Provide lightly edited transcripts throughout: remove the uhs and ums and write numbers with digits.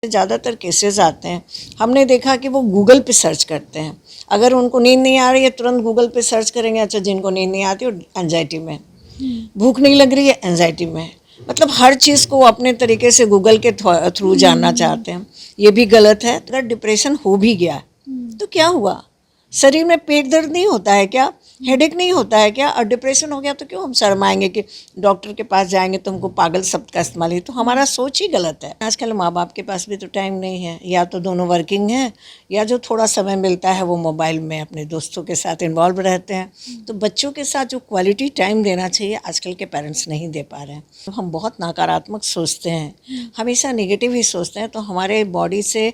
ज़्यादातर केसेस आते हैं, हमने देखा कि वो गूगल पे सर्च करते हैं। अगर उनको नींद नहीं आ रही है तुरंत गूगल पे सर्च करेंगे। अच्छा, जिनको नींद नहीं आती वो एंजाइटी में, भूख नहीं लग रही है एंजाइटी में, मतलब हर चीज़ को अपने तरीके से गूगल के थ्रू जानना चाहते हैं। ये भी गलत है। अगर डिप्रेशन हो भी गया तो क्या हुआ, शरीर में पेट दर्द नहीं होता है क्या, हेडेक नहीं होता है क्या, और डिप्रेशन हो गया तो क्यों हम शर्माएंगे कि डॉक्टर के पास जाएंगे तो हमको पागल शब्द का इस्तेमाल है। तो हमारा सोच ही गलत है। आजकल माँ बाप के पास भी तो टाइम नहीं है, या तो दोनों वर्किंग हैं या जो थोड़ा समय मिलता है वो मोबाइल में अपने दोस्तों के साथ इन्वॉल्व रहते हैं। तो बच्चों के साथ जो क्वालिटी टाइम देना चाहिए आजकल के पेरेंट्स नहीं दे पा रहे हैं। तो हम बहुत नकारात्मक सोचते हैं, हमेशा नेगेटिव ही सोचते हैं, तो हमारे बॉडी से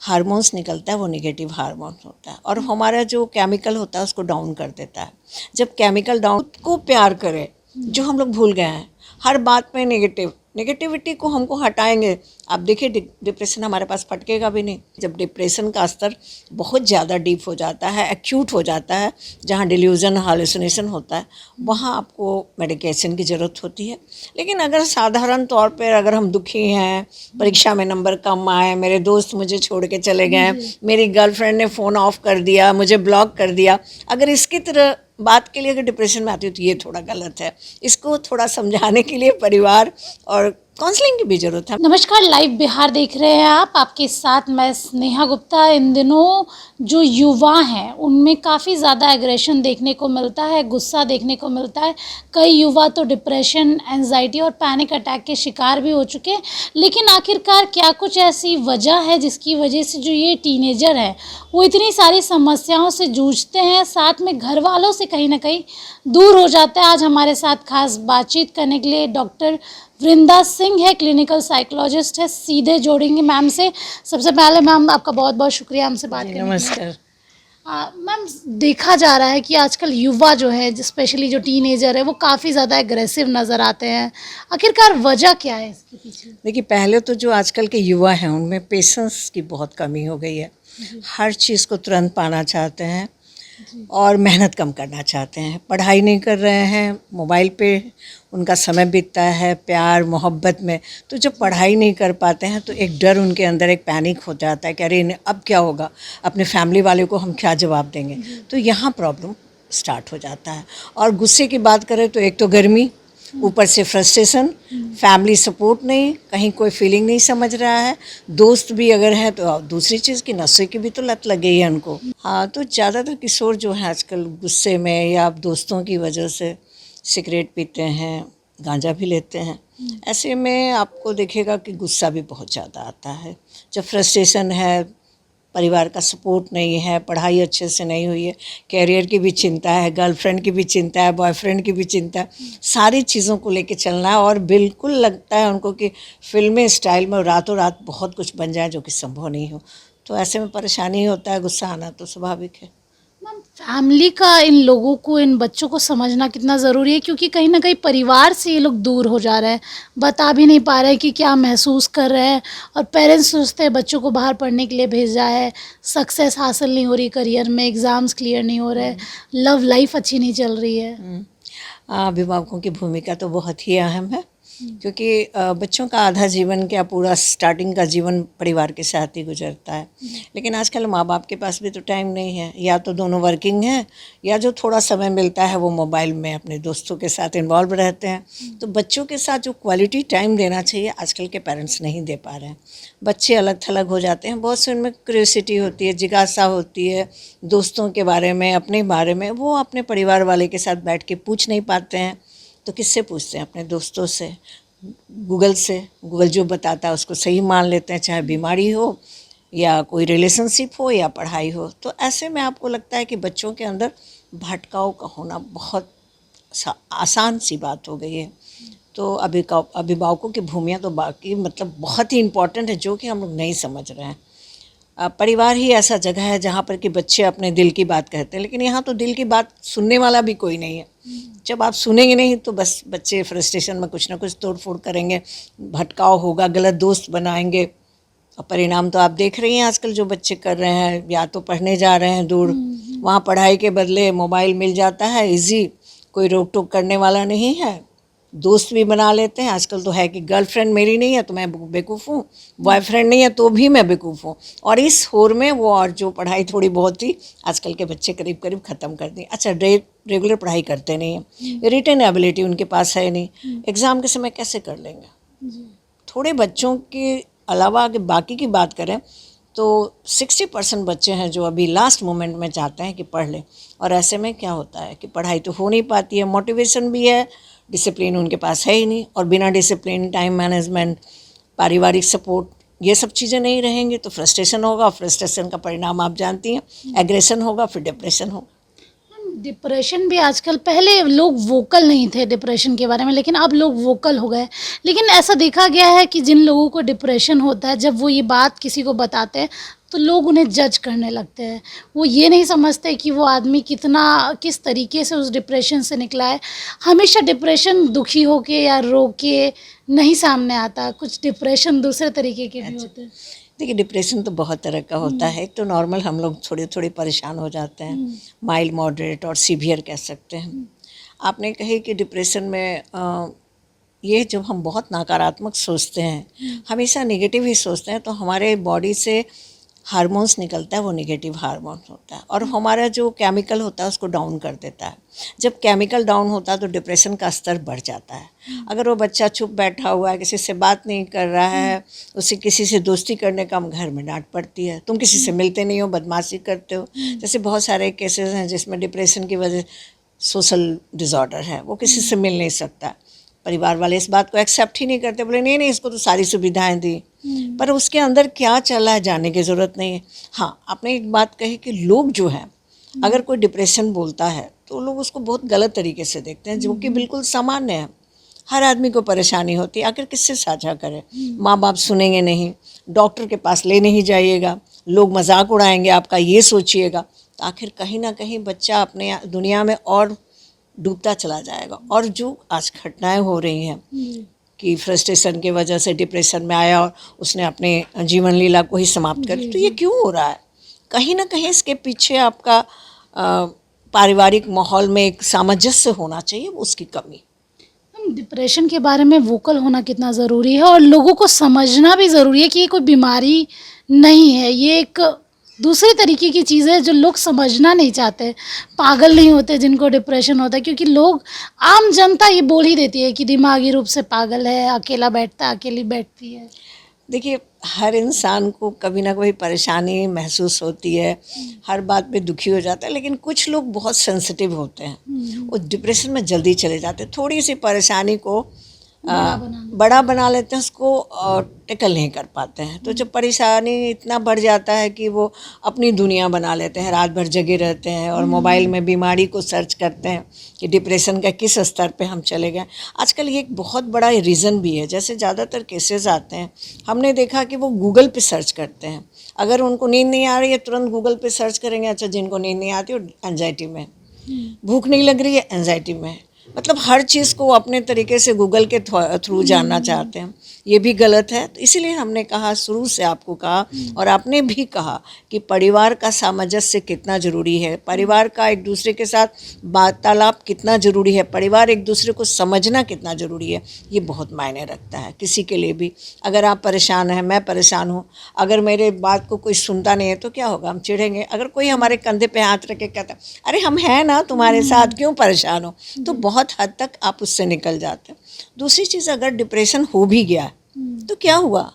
हार्मोन्स निकलता है, वो नेगेटिव हार्मोन होता है और हमारा जो केमिकल होता है उसको डाउन कर देता है। जब केमिकल डाउन को प्यार करे, जो हम लोग भूल गए हैं, हर बात में नेगेटिविटी को हमको हटाएंगे। आप देखिए डिप्रेशन हमारे पास फटकेगा भी नहीं। जब डिप्रेशन का स्तर बहुत ज़्यादा डीप हो जाता है, एक्यूट हो जाता है, जहाँ डिल्यूजन हालुसिनेशन होता है, वहाँ आपको मेडिकेशन की ज़रूरत होती है। लेकिन अगर साधारण तौर पर अगर हम दुखी हैं, परीक्षा में नंबर कम आए, मेरे दोस्त मुझे छोड़ के चले गए, मेरी गर्लफ्रेंड ने फ़ोन ऑफ कर दिया, मुझे ब्लॉक कर दिया, अगर इसकी तरह बात के लिए अगर डिप्रेशन में आती हो तो ये थोड़ा गलत है। इसको थोड़ा समझाने के लिए परिवार और काउंसलिंग की भी ज़रूरत है। नमस्कार, लाइव बिहार देख रहे हैं आप, आपके साथ मैं स्नेहा गुप्ता। इन दिनों जो युवा हैं उनमें काफ़ी ज़्यादा एग्रेशन देखने को मिलता है, गुस्सा देखने को मिलता है। कई युवा तो डिप्रेशन, एंजाइटी और पैनिक अटैक के शिकार भी हो चुके हैं। लेकिन आखिरकार क्या कुछ ऐसी वजह है जिसकी वजह से जो ये टीनेजर हैं वो इतनी सारी समस्याओं से जूझते हैं, साथ में घर वालों से कहीं ना कहीं दूर हो जाता है। आज हमारे साथ खास बातचीत करने के लिए डॉक्टर वृंदा सिंह है, क्लिनिकल साइकोलॉजिस्ट है। सीधे जोड़ेंगे मैम से। सबसे पहले मैम आपका बहुत बहुत शुक्रिया हमसे बात करने के लिए। नमस्कार। मैम, देखा जा रहा है कि आजकल युवा जो है, स्पेशली जो टीनेजर है, वो काफ़ी ज़्यादा एग्रेसिव नज़र आते हैं। आखिरकार वजह क्या है इसके पीछे? देखिए, पहले तो जो आजकल के युवा हैं उनमें पेशेंस की बहुत कमी हो गई है। हर चीज़ को तुरंत पाना चाहते हैं और मेहनत कम करना चाहते हैं। पढ़ाई नहीं कर रहे हैं, मोबाइल पे उनका समय बीतता है प्यार मोहब्बत में। तो जब पढ़ाई नहीं कर पाते हैं तो एक डर उनके अंदर, एक पैनिक हो जाता है कि अरे अब क्या होगा, अपने फैमिली वाले को हम क्या जवाब देंगे। तो यहाँ प्रॉब्लम स्टार्ट हो जाता है। और गुस्से की बात करें तो एक तो गर्मी, ऊपर से फ्रस्ट्रेशन, फैमिली सपोर्ट नहीं, कहीं कोई फीलिंग नहीं समझ रहा है, दोस्त भी अगर है तो दूसरी चीज़ की नशे की भी तो लत लग गई है उनको। हाँ, तो ज़्यादातर किशोर जो हैं आजकल गुस्से में या दोस्तों की वजह से सिगरेट पीते हैं, गांजा भी लेते हैं। ऐसे में आपको देखेगा कि गुस्सा भी बहुत ज़्यादा आता है। जब फ्रस्ट्रेशन है, परिवार का सपोर्ट नहीं है, पढ़ाई अच्छे से नहीं हुई है, कैरियर की भी चिंता है, गर्लफ्रेंड की भी चिंता है, बॉयफ्रेंड की भी चिंता है, सारी चीज़ों को लेके चलना है। और बिल्कुल लगता है उनको कि फिल्मी स्टाइल में रातों रात बहुत कुछ बन जाए, जो कि संभव नहीं हो। तो ऐसे में परेशानी होता है, गुस्सा आना तो स्वाभाविक है। मैम, फैमिली का इन लोगों को, इन बच्चों को समझना कितना ज़रूरी है, क्योंकि कहीं ना कहीं परिवार से ये लोग दूर हो जा रहे हैं, बता भी नहीं पा रहे हैं कि क्या महसूस कर रहे हैं। और पेरेंट्स सोचते हैं बच्चों को बाहर पढ़ने के लिए भेजा है, सक्सेस हासिल नहीं हो रही करियर में, एग्ज़ाम्स क्लियर नहीं हो रहे, लव लाइफ अच्छी नहीं चल रही है। अभिभावकों की भूमिका तो बहुत ही अहम है, क्योंकि बच्चों का आधा जीवन क्या पूरा स्टार्टिंग का जीवन परिवार के साथ ही गुजरता है। लेकिन आजकल माँ बाप के पास भी तो टाइम नहीं है, या तो दोनों वर्किंग हैं या जो थोड़ा समय मिलता है वो मोबाइल में अपने दोस्तों के साथ इन्वॉल्व रहते हैं। तो बच्चों के साथ जो क्वालिटी टाइम देना चाहिए आजकल के पेरेंट्स नहीं दे पा रहे हैं। बच्चे अलग थलग हो जाते हैं, बहुत से उनमें क्यूरियोसिटी होती है, जिज्ञासा होती है दोस्तों के बारे में, अपने बारे में। वो अपने परिवार वाले के साथ बैठ के पूछ नहीं पाते हैं, तो किससे पूछते हैं? अपने दोस्तों से, गूगल से। गूगल जो बताता है उसको सही मान लेते हैं, चाहे बीमारी हो या कोई रिलेशनशिप हो या पढ़ाई हो। तो ऐसे में आपको लगता है कि बच्चों के अंदर भटकाव का होना बहुत आसान सी बात हो गई है। तो अभिभावकों की भूमिका तो बाकी मतलब बहुत ही इम्पोर्टेंट है, जो कि हम लोग नहीं समझ रहे हैं। परिवार ही ऐसा जगह है जहाँ पर कि बच्चे अपने दिल की बात कहते हैं, लेकिन यहाँ तो दिल की बात सुनने वाला भी कोई नहीं है। जब आप सुनेंगे नहीं तो बस बच्चे फ्रस्ट्रेशन में कुछ ना कुछ तोड़ फोड़ करेंगे, भटकाव होगा, गलत दोस्त बनाएंगे। और परिणाम तो आप देख रही हैं आजकल जो बच्चे कर रहे हैं, या तो पढ़ने जा रहे हैं दूर, वहाँ पढ़ाई के बदले मोबाइल मिल जाता है ईजी, कोई रोक टोक करने वाला नहीं है, दोस्त भी बना लेते हैं। आजकल तो है कि गर्लफ्रेंड मेरी नहीं है तो मैं बेवकूफ़ हूँ, बॉयफ्रेंड नहीं है तो भी मैं बेवकूफ़ हूँ। और इस होड़ में वो और जो पढ़ाई थोड़ी बहुत थी आजकल के बच्चे करीब करीब ख़त्म कर दी। अच्छा, रेगुलर पढ़ाई करते नहीं हैं, रिटन एबिलिटी उनके पास है नहीं, एग्ज़ाम के समय कैसे कर लेंगे। थोड़े बच्चों के अलावा अगर बाकी की बात करें तो 60% बच्चे हैं जो अभी लास्ट मोमेंट में चाहते हैं कि पढ़ लें। और ऐसे में क्या होता है कि पढ़ाई तो हो नहीं पाती है, मोटिवेशन भी है, डिसिप्लिन उनके पास है ही नहीं। और बिना डिसिप्लिन, टाइम मैनेजमेंट, पारिवारिक सपोर्ट, ये सब चीज़ें नहीं रहेंगी तो फ्रस्ट्रेशन होगा। फ्रस्ट्रेशन का परिणाम आप जानती हैं, एग्रेशन होगा, फिर डिप्रेशन होगा। डिप्रेशन भी आजकल, पहले लोग वोकल नहीं थे डिप्रेशन के बारे में, लेकिन अब लोग वोकल हो गए। लेकिन ऐसा देखा गया है कि जिन लोगों को डिप्रेशन होता है, जब वो ये बात किसी को बताते हैं तो लोग उन्हें जज करने लगते हैं। वो ये नहीं समझते कि वो आदमी किस तरीके से उस डिप्रेशन से निकला है। हमेशा डिप्रेशन दुखी होके या रो के नहीं सामने आता, कुछ डिप्रेशन दूसरे तरीके के भी होते हैं। देखिए, डिप्रेशन तो बहुत तरह का होता है। एक तो नॉर्मल हम लोग थोड़े थोड़े परेशान हो जाते हैं, माइल्ड, मॉडरेट और सीवियर कह सकते हैं। आपने कही कि डिप्रेशन में ये जब हम बहुत नकारात्मक सोचते हैं, हमेशा नेगेटिव ही सोचते हैं, तो हमारे बॉडी से हार्मोन्स निकलता है, वो नेगेटिव हार्मोन होता है और हमारा जो केमिकल होता है उसको डाउन कर देता है। जब केमिकल डाउन होता है तो डिप्रेशन का स्तर बढ़ जाता है। अगर वो बच्चा चुप बैठा हुआ है, किसी से बात नहीं कर रहा है, उसे किसी से दोस्ती करने का घर में डांट पड़ती है, तुम किसी से मिलते नहीं हो, बदमाशी करते हो। जैसे बहुत सारे केसेस हैं जिसमें डिप्रेशन की वजह सोशल डिसऑर्डर है, वो किसी से मिल नहीं सकता। परिवार वाले इस बात को एक्सेप्ट ही नहीं करते, बोले नहीं नहीं इसको तो सारी सुविधाएं दी, पर उसके अंदर क्या चल रहा है जानने की ज़रूरत नहीं है। हाँ, आपने एक बात कही कि लोग जो हैं, अगर कोई डिप्रेशन बोलता है तो लोग उसको बहुत गलत तरीके से देखते हैं, जो कि बिल्कुल सामान्य है। हर आदमी को परेशानी होती है, आखिर किससे साझा करें। माँ बाप सुनेंगे नहीं, डॉक्टर के पास ले नहीं जाइएगा, लोग मजाक उड़ाएंगे आपका, ये सोचिएगा, तो आखिर कहीं ना कहीं बच्चा अपने दुनिया में और डूबता चला जाएगा। और जो आज घटनाएं हो रही हैं कि फ्रस्ट्रेशन की वजह से डिप्रेशन में आया और उसने अपने जीवन लीला को ही समाप्त कर दिया, तो ये क्यों हो रहा है? कहीं ना कहीं इसके पीछे आपका पारिवारिक माहौल में एक सामंजस्य होना चाहिए, उसकी कमी। डिप्रेशन के बारे में वोकल होना कितना ज़रूरी है और लोगों को समझना भी ज़रूरी है कि ये कोई बीमारी नहीं है, ये एक दूसरे तरीके की चीज़ है जो लोग समझना नहीं चाहते। पागल नहीं होते जिनको डिप्रेशन होता है, क्योंकि लोग, आम जनता ये बोल ही देती है कि दिमागी रूप से पागल है, अकेला बैठता है, अकेली बैठती है। देखिए, हर इंसान को कभी ना कभी परेशानी महसूस होती है, हर बात पे दुखी हो जाता है, लेकिन कुछ लोग बहुत सेंसिटिव होते हैं, वो डिप्रेशन में जल्दी चले जाते हैं। थोड़ी सी परेशानी को बड़ा बना लेते हैं, उसको टेकल नहीं कर पाते हैं। तो जब परेशानी इतना बढ़ जाता है कि वो अपनी दुनिया बना लेते हैं, रात भर जगे रहते हैं और मोबाइल में बीमारी को सर्च करते हैं कि डिप्रेशन का किस स्तर पे हम चले गए। आजकल ये एक बहुत बड़ा रीज़न भी है। जैसे ज़्यादातर केसेस आते हैं, हमने देखा कि वो गूगल पे सर्च करते हैं। अगर उनको नींद नहीं आ रही है तुरंत गूगल पे सर्च करेंगे। अच्छा, जिनको नींद नहीं आती वो एंजाइटी में, भूख नहीं लग रही है एंजाइटी में, मतलब हर चीज़ को अपने तरीके से गूगल के थ्रू जानना चाहते हैं। ये भी गलत है। तो इसीलिए हमने कहा, शुरू से आपको कहा और आपने भी कहा कि परिवार का सामंजस्य कितना ज़रूरी है, परिवार का एक दूसरे के साथ वार्तालाप कितना ज़रूरी है, परिवार एक दूसरे को समझना कितना ज़रूरी है। ये बहुत मायने रखता है किसी के लिए भी। अगर आप परेशान हैं, मैं परेशान हूँ, अगर मेरे बात को कोई सुनता नहीं है तो क्या होगा? हम चिढ़ेंगे। अगर कोई हमारे कंधे पे हाथ रख के कहता अरे हम हैं ना तुम्हारे साथ, क्यों परेशान हो, तो बहुत हद तक आप उससे निकल जाते हैं। दूसरी चीज़, अगर डिप्रेशन हो भी गया तो क्या हुआ?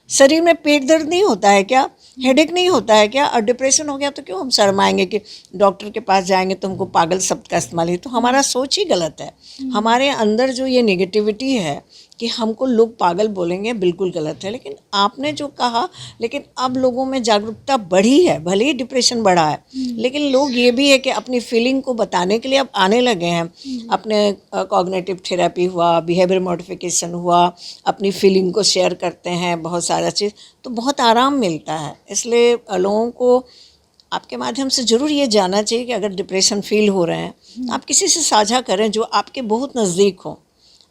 शरीर में पेट दर्द नहीं होता है क्या? हेडेक नहीं होता है क्या? और डिप्रेशन हो गया तो क्यों हम शर्माएंगे कि डॉक्टर के पास जाएंगे तो हमको पागल शब्द का इस्तेमाल ही? तो हमारा सोच ही गलत है। हमारे अंदर जो ये नेगेटिविटी है कि हमको लोग पागल बोलेंगे, बिल्कुल गलत है। लेकिन आपने जो कहा, लेकिन अब लोगों में जागरूकता बढ़ी है, भले ही डिप्रेशन बढ़ा है, लेकिन लोग ये भी है कि अपनी फीलिंग को बताने के लिए अब आने लगे हैं। अपने कॉग्निटिव थेरेपी हुआ, बिहेवियर मॉडिफिकेशन हुआ, अपनी फीलिंग को शेयर करते हैं, बहुत सारा चीज़, तो बहुत आराम मिलता है। इसलिए लोगों को आपके माध्यम से ज़रूर ये जानना चाहिए कि अगर डिप्रेशन फील हो रहे हैं, आप किसी से साझा करें जो आपके बहुत नज़दीक हो,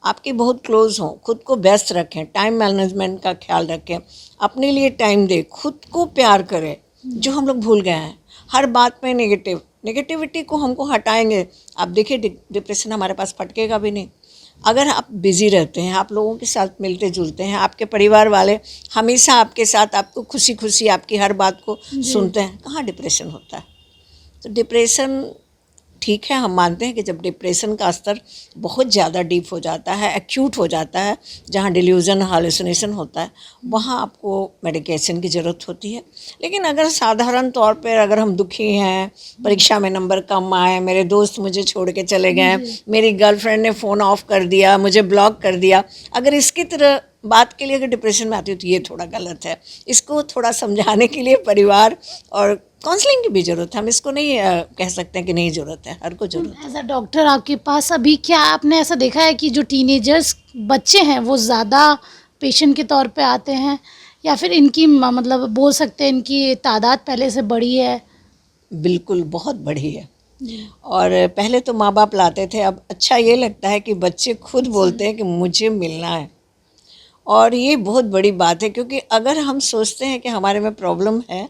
आपके बहुत क्लोज हों। खुद को व्यस्त रखें, टाइम मैनेजमेंट का ख्याल रखें, अपने लिए टाइम दें, खुद को प्यार करें, जो हम लोग भूल गए हैं। हर बात में नेगेटिविटी को हमको हटाएंगे, आप देखिए डिप्रेशन हमारे पास फटकेगा भी नहीं। अगर आप बिज़ी रहते हैं, आप लोगों के साथ मिलते जुलते हैं, आपके परिवार वाले हमेशा आपके साथ, आपको खुशी खुशी आपकी हर बात को सुनते हैं, कहाँ डिप्रेशन होता है। तो डिप्रेशन ठीक है, हम मानते हैं कि जब डिप्रेशन का स्तर बहुत ज़्यादा डीप हो जाता है, एक्यूट हो जाता है, जहाँ डिल्यूजन हालुसिनेशन होता है, वहाँ आपको मेडिकेशन की ज़रूरत होती है। लेकिन अगर साधारण तौर पर अगर हम दुखी हैं, परीक्षा में नंबर कम आए, मेरे दोस्त मुझे छोड़ के चले गए, मेरी गर्लफ्रेंड ने फ़ोन ऑफ कर दिया, मुझे ब्लॉक कर दिया, अगर इसकी तरह बात के लिए अगर डिप्रेशन में आती हो तो ये थोड़ा गलत है। इसको थोड़ा समझाने के लिए परिवार और काउंसलिंग की भी ज़रूरत है। हम इसको नहीं कह सकते हैं कि नहीं ज़रूरत है, हर को ज़रूरत है। एज अ डॉक्टर आपके पास अभी क्या आपने ऐसा देखा है कि जो टीनेजर्स बच्चे हैं वो ज़्यादा पेशेंट के तौर पे आते हैं, या फिर इनकी मतलब बोल सकते हैं इनकी तादाद पहले से बढ़ी है? बिल्कुल, बहुत बढ़ी है। और पहले तो माँ बाप लाते थे, अब अच्छा ये लगता है कि बच्चे खुद बोलते हैं कि मुझे मिलना है। और ये बहुत बड़ी बात है, क्योंकि अगर हम सोचते हैं कि हमारे में प्रॉब्लम है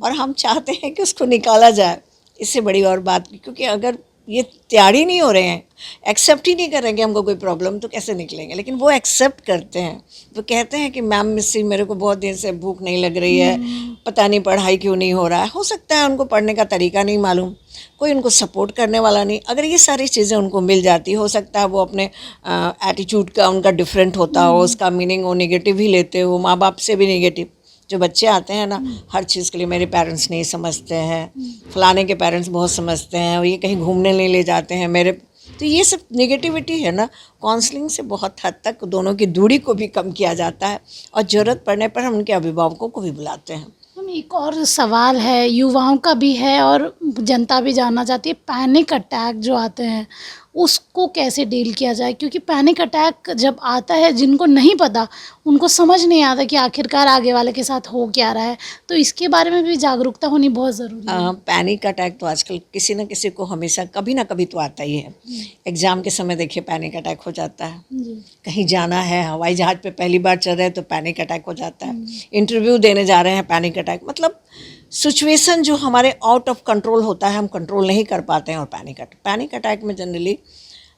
और हम चाहते हैं कि उसको निकाला जाए, इससे बड़ी और बात नहीं। क्योंकि अगर ये तैयार ही नहीं हो रहे हैं, एक्सेप्ट ही नहीं करेंगे हमको कोई प्रॉब्लम, तो कैसे निकलेंगे। लेकिन वो एक्सेप्ट करते हैं, वो कहते हैं कि मैम मिस्सी मेरे को बहुत दिन से भूख नहीं लग रही है, पता नहीं पढ़ाई क्यों नहीं हो रहा है। हो सकता है उनको पढ़ने का तरीका नहीं मालूम, कोई उनको सपोर्ट करने वाला नहीं। अगर ये सारी चीज़ें उनको मिल जाती, हो सकता है वो अपने एटीट्यूड का उनका डिफरेंट होता हो, उसका मीनिंग वो नेगेटिव ही लेते हो, माँ बाप से भी नेगेटिव। जो बच्चे आते हैं ना, हर चीज़ के लिए मेरे पेरेंट्स नहीं समझते हैं, फलाने के पेरेंट्स बहुत समझते हैं, और ये कहीं घूमने नहीं ले जाते हैं मेरे। तो ये सब नेगेटिविटी है ना, काउंसलिंग से बहुत हद तक दोनों की दूरी को भी कम किया जाता है, और ज़रूरत पड़ने पर हम उनके अभिभावकों को भी बुलाते हैं। एक और सवाल है, युवाओं का भी है और जनता भी जानना चाहती है, पैनिक अटैक जो आते हैं उसको कैसे डील किया जाए? क्योंकि पैनिक अटैक जब आता है, जिनको नहीं पता उनको समझ नहीं आता कि आखिरकार आगे वाले के साथ हो क्या रहा है, तो इसके बारे में भी जागरूकता होनी बहुत ज़रूरी है। पैनिक अटैक तो आजकल किसी न किसी को हमेशा कभी ना कभी तो आता ही है। एग्ज़ाम के समय देखिए पैनिक अटैक हो जाता है, कहीं जाना है, हवाई जहाज़ पे पहली बार चढ़ रहे हैं तो पैनिक अटैक हो जाता है, इंटरव्यू देने जा रहे हैं पैनिक अटैक। मतलब सिचुएशन जो हमारे आउट ऑफ कंट्रोल होता है, हम कंट्रोल नहीं कर पाते हैं। और पैनिक अटैक में जनरली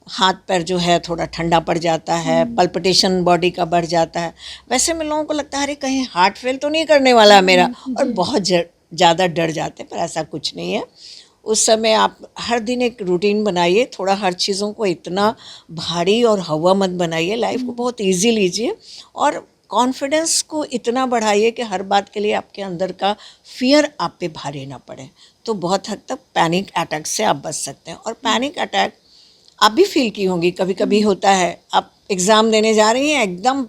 हाथ पैर जो है थोड़ा ठंडा पड़ जाता है, पल्पिटेशन बॉडी का बढ़ जाता है। वैसे में लोगों को लगता है अरे कहीं हार्ट फेल तो नहीं करने वाला है मेरा, और बहुत ज़्यादा डर जाते हैं, पर ऐसा कुछ नहीं है। उस समय आप हर दिन एक रूटीन बनाइए, थोड़ा हर चीज़ों को इतना भारी और हवा मत बनाइए, लाइफ को बहुत ईजी लीजिए, और कॉन्फिडेंस को इतना बढ़ाइए कि हर बात के लिए आपके अंदर का फियर आप पे भारी ना पड़े। तो बहुत हद तक पैनिक अटैक से आप बच सकते हैं। और पैनिक अटैक आप भी फील की होंगी, कभी कभी होता है, आप एग्ज़ाम देने जा रही हैं, एकदम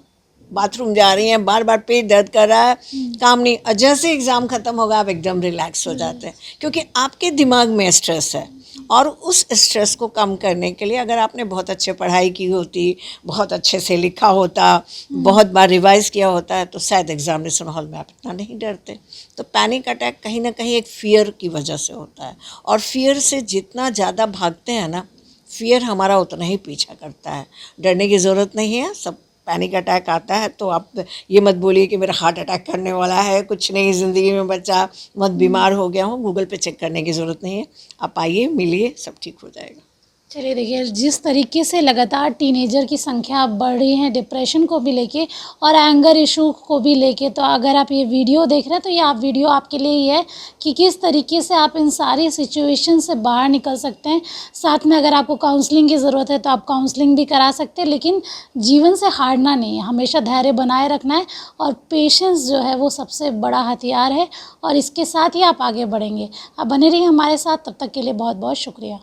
बाथरूम जा रही हैं, बार बार पेट दर्द कर रहा है, काम नहीं, और जैसे एग्ज़ाम ख़त्म होगा आप एकदम रिलैक्स हो जाते हैं, क्योंकि आपके दिमाग में स्ट्रेस है। और उस स्ट्रेस को कम करने के लिए अगर आपने बहुत अच्छे पढ़ाई की होती, बहुत अच्छे से लिखा होता, बहुत बार रिवाइज़ किया होता है, तो शायद एग्जामिनेशन हॉल में आप इतना नहीं डरते। तो पैनिक अटैक कहीं ना कहीं एक फ़ियर की वजह से होता है, और फियर से जितना ज़्यादा भागते हैं ना, फियर हमारा उतना ही पीछा करता है। डरने की ज़रूरत नहीं है। सब पैनिक अटैक आता है तो आप ये मत बोलिए कि मेरा हार्ट अटैक करने वाला है, कुछ नहीं, ज़िंदगी में बचा, मत बीमार हो गया हूँ, गूगल पे चेक करने की ज़रूरत नहीं है। आप आइए, मिलिए, सब ठीक हो जाएगा। चलिए देखिए, जिस तरीके से लगातार टीनेजर की संख्या बढ़ रही है डिप्रेशन को भी लेके और एंगर इशू को भी लेके, तो अगर आप ये वीडियो देख रहे हैं तो ये आप वीडियो आपके लिए ही है कि किस तरीके से आप इन सारी सिचुएशन से बाहर निकल सकते हैं। साथ में अगर आपको काउंसलिंग की ज़रूरत है तो आप काउंसलिंग भी करा सकते हैं, लेकिन जीवन से हारना नहीं है, हमेशा धैर्य बनाए रखना है, और पेशेंस जो है वो सबसे बड़ा हथियार है, और इसके साथ ही आप आगे बढ़ेंगे। आप बने रहिए हमारे साथ, तब तक के लिए बहुत बहुत शुक्रिया।